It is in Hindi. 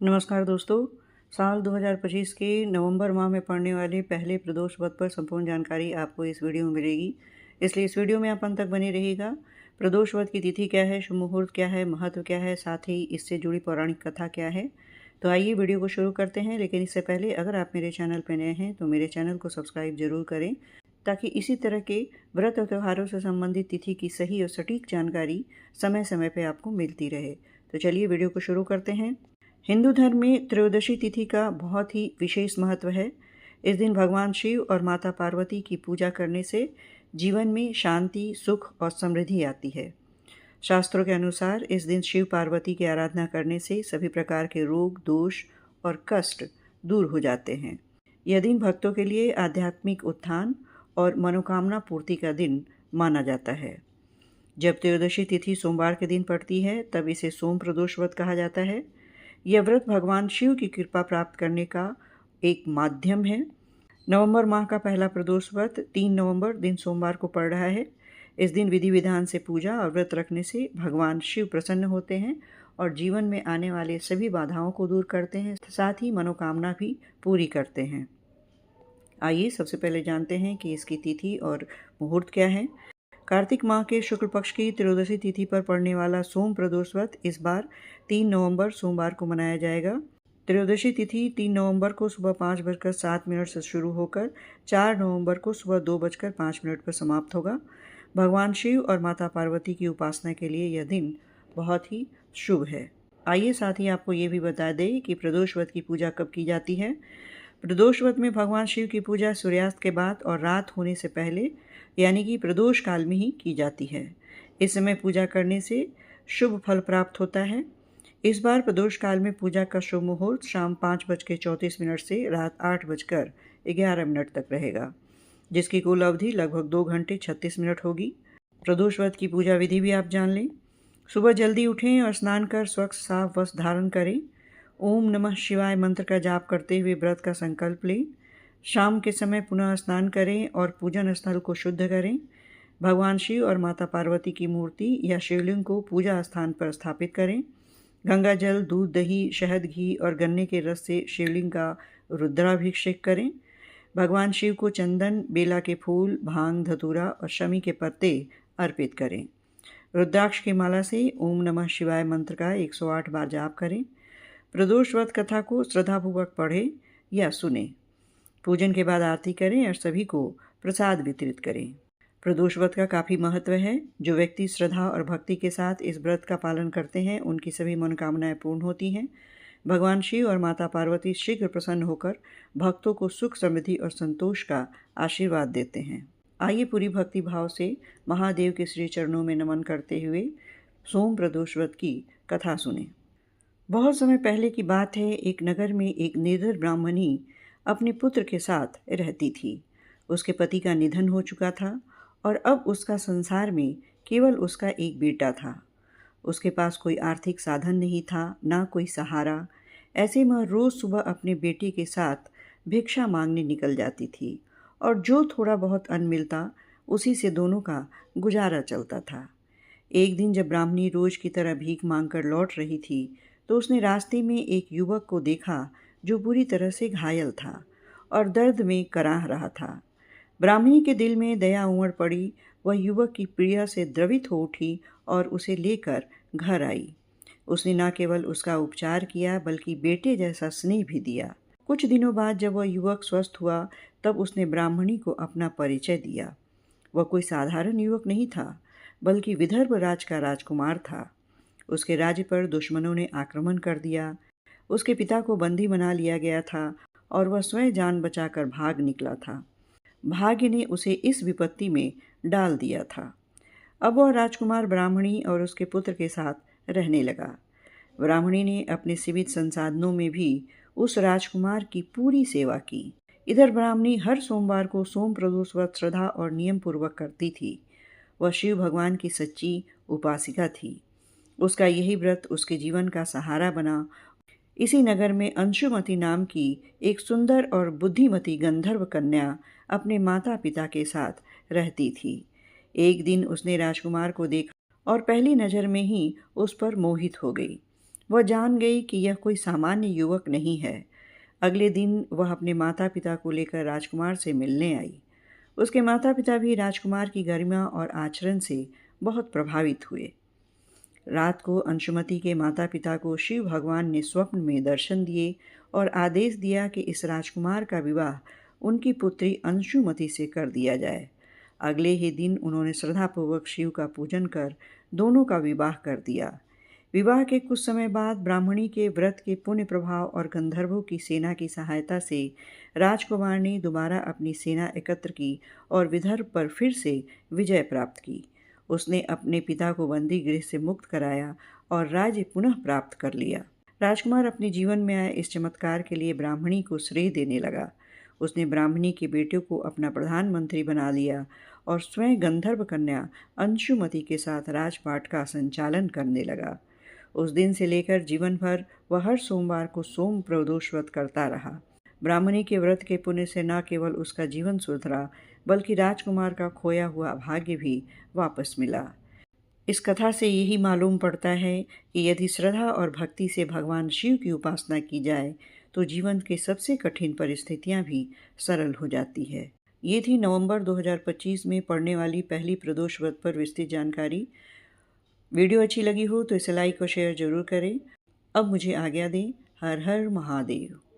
नमस्कार दोस्तों। साल 2025 के नवंबर माह में पड़ने वाले पहले प्रदोष व्रत पर संपूर्ण जानकारी आपको इस वीडियो में मिलेगी, इसलिए इस वीडियो में आप अंत तक बने रहिएगा। प्रदोष व्रत की तिथि क्या है, शुभ मुहूर्त क्या है, महत्व क्या है, साथ ही इससे जुड़ी पौराणिक कथा क्या है। तो आइए वीडियो को शुरू करते हैं, लेकिन इससे पहले अगर आप मेरे चैनल पर नए हैं तो मेरे चैनल को सब्सक्राइब जरूर करें, ताकि इसी तरह के व्रत और त्योहारों से संबंधित तिथि की सही और सटीक जानकारी समय समय पर आपको मिलती रहे। तो चलिए वीडियो को शुरू करते हैं। हिंदू धर्म में त्रयोदशी तिथि का बहुत ही विशेष महत्व है। इस दिन भगवान शिव और माता पार्वती की पूजा करने से जीवन में शांति, सुख और समृद्धि आती है। शास्त्रों के अनुसार इस दिन शिव पार्वती की आराधना करने से सभी प्रकार के रोग, दोष और कष्ट दूर हो जाते हैं। यह दिन भक्तों के लिए आध्यात्मिक उत्थान और मनोकामना पूर्ति का दिन माना जाता है। जब त्रयोदशी तिथि सोमवार के दिन पड़ती है, तब इसे सोम प्रदोष व्रत कहा जाता है। यह व्रत भगवान शिव की कृपा प्राप्त करने का एक माध्यम है। नवंबर माह का पहला प्रदोष व्रत 3 नवंबर दिन सोमवार को पड़ रहा है। इस दिन विधि विधान से पूजा और व्रत रखने से भगवान शिव प्रसन्न होते हैं और जीवन में आने वाले सभी बाधाओं को दूर करते हैं, साथ ही मनोकामना भी पूरी करते हैं। आइए सबसे पहले जानते हैं कि इसकी तिथि और मुहूर्त क्या है। कार्तिक माह के शुक्ल पक्ष की त्रयोदशी तिथि पर पड़ने वाला सोम प्रदोष व्रत इस बार 3 नवंबर सोमवार को मनाया जाएगा। त्रयोदशी तिथि 3 नवंबर को सुबह 5:07 से शुरू होकर 4 नवंबर को सुबह 2:05 पर समाप्त होगा। भगवान शिव और माता पार्वती की उपासना के लिए यह दिन बहुत ही शुभ है। आइए साथ ही आपको ये भी बता दें कि प्रदोष व्रत की पूजा कब की जाती है। प्रदोष व्रत में भगवान शिव की पूजा सूर्यास्त के बाद और रात होने से पहले, यानी कि प्रदोष काल में ही की जाती है। इस समय पूजा करने से शुभ फल प्राप्त होता है। इस बार प्रदोष काल में पूजा का शुभ मुहूर्त शाम 5:34 से रात 8:11 तक रहेगा, जिसकी कुल अवधि लगभग 2 घंटे 36 मिनट होगी। प्रदोष व्रत की पूजा विधि भी आप जान लें। सुबह जल्दी उठें और स्नान कर स्वच्छ साफ वस्त्र धारण करें। ओम नमः शिवाय मंत्र का जाप करते हुए व्रत का संकल्प लें। शाम के समय पुनः स्नान करें और पूजन स्थल को शुद्ध करें। भगवान शिव और माता पार्वती की मूर्ति या शिवलिंग को पूजा स्थान पर स्थापित करें। गंगा जल, दूध, दही, शहद, घी और गन्ने के रस से शिवलिंग का रुद्राभिषेक करें। भगवान शिव को चंदन, बेला के फूल, भांग, धतूरा और शमी के पत्ते अर्पित करें। रुद्राक्ष की माला से ओम नमः शिवाय मंत्र का 108 बार जाप करें। प्रदोष व्रत कथा को श्रद्धापूर्वक पढ़ें या सुनें। पूजन के बाद आरती करें और सभी को प्रसाद वितरित करें। प्रदोष व्रत का काफ़ी महत्व है। जो व्यक्ति श्रद्धा और भक्ति के साथ इस व्रत का पालन करते हैं, उनकी सभी मनोकामनाएं पूर्ण होती हैं। भगवान शिव और माता पार्वती शीघ्र प्रसन्न होकर भक्तों को सुख, समृद्धि और संतोष का आशीर्वाद देते हैं। आइए पूरी भक्ति भाव से महादेव के श्री चरणों में नमन करते हुए सोम प्रदोष व्रत की कथा सुने। बहुत समय पहले की बात है। एक नगर में एक निर्धन ब्राह्मणी अपने पुत्र के साथ रहती थी। उसके पति का निधन हो चुका था और अब उसका संसार में केवल उसका एक बेटा था। उसके पास कोई आर्थिक साधन नहीं था, ना कोई सहारा। ऐसे में रोज़ सुबह अपने बेटे के साथ भिक्षा मांगने निकल जाती थी और जो थोड़ा बहुत अन्न मिलता उसी से दोनों का गुजारा चलता था। एक दिन जब ब्राह्मणी रोज की तरह भीख मांगकर लौट रही थी, तो उसने रास्ते में एक युवक को देखा जो बुरी तरह से घायल था और दर्द में कराह रहा था। ब्राह्मणी के दिल में दया उमड़ पड़ी। वह युवक की पीड़ा से द्रवित हो उठी और उसे लेकर घर आई। उसने न केवल उसका उपचार किया, बल्कि बेटे जैसा स्नेह भी दिया। कुछ दिनों बाद जब वह युवक स्वस्थ हुआ, तब उसने ब्राह्मणी को अपना परिचय दिया। वह कोई साधारण युवक नहीं था, बल्कि विदर्भ राज का राजकुमार था। उसके राज्य पर दुश्मनों ने आक्रमण कर दिया। उसके पिता को बंदी बना लिया गया था और वह स्वयं जान बचाकर भाग निकला था। भाग्य ने उसे इस विपत्ति में डाल दिया था। अब वह राजकुमार ब्राह्मणी और उसके पुत्र के साथ रहने लगा। ब्राह्मणी ने अपने सीमित संसाधनों में भी उस राजकुमार की पूरी सेवा की। इधर ब्राह्मणी हर सोमवार को सोम प्रदोष व्रत श्रद्धा और नियम पूर्वक करती थी। वह शिव भगवान की सच्ची उपासिका थी। उसका यही व्रत उसके जीवन का सहारा बना। इसी नगर में अंशुमती नाम की एक सुंदर और बुद्धिमती गंधर्व कन्या अपने माता पिता के साथ रहती थी। एक दिन उसने राजकुमार को देखा और पहली नज़र में ही उस पर मोहित हो गई। वह जान गई कि यह कोई सामान्य युवक नहीं है। अगले दिन वह अपने माता-पिता को लेकर राजकुमार से मिलने आई। उसके माता-पिता भी राजकुमार की गरिमा और आचरण से बहुत प्रभावित हुए। रात को अंशुमति के माता-पिता को शिव भगवान ने स्वप्न में दर्शन दिए और आदेश दिया कि इस राजकुमार का विवाह उनकी पुत्री अंशुमति से कर दिया जाए। अगले ही दिन उन्होंने श्रद्धापूर्वक शिव का पूजन कर दोनों का विवाह कर दिया। विवाह के कुछ समय बाद ब्राह्मणी के व्रत के पुण्य प्रभाव और गंधर्वों की सेना की सहायता से राजकुमार ने दोबारा अपनी सेना एकत्र की और विदर्भ पर फिर से विजय प्राप्त की। उसने अपने पिता को बंदी गृह से मुक्त कराया और राज्य पुनः प्राप्त कर लिया। राजकुमार अपने जीवन में आए इस चमत्कार के लिए ब्राह्मणी को श्रेय देने लगा। उसने ब्राह्मणी के बेटे को अपना प्रधानमंत्री बना लिया और स्वयं गंधर्व कन्या अंशुमति के साथ राजपाट का संचालन करने लगा। उस दिन से लेकर जीवन भर वह हर सोमवार को सोम प्रदोष व्रत करता रहा। ब्राह्मणी के व्रत के पुण्य से न केवल उसका जीवन सुधरा, बल्कि राजकुमार का खोया हुआ भाग्य भी वापस मिला। इस कथा से यही मालूम पड़ता है कि यदि श्रद्धा और भक्ति से भगवान शिव की उपासना की जाए तो जीवन की सबसे कठिन परिस्थितियां भी सरल हो जाती है। ये थी नवंबर 2025 में पड़ने वाली पहली प्रदोष व्रत पर विस्तृत जानकारी। वीडियो अच्छी लगी हो तो इसे लाइक और शेयर जरूर करें। अब मुझे आज्ञा दें। हर हर महादेव।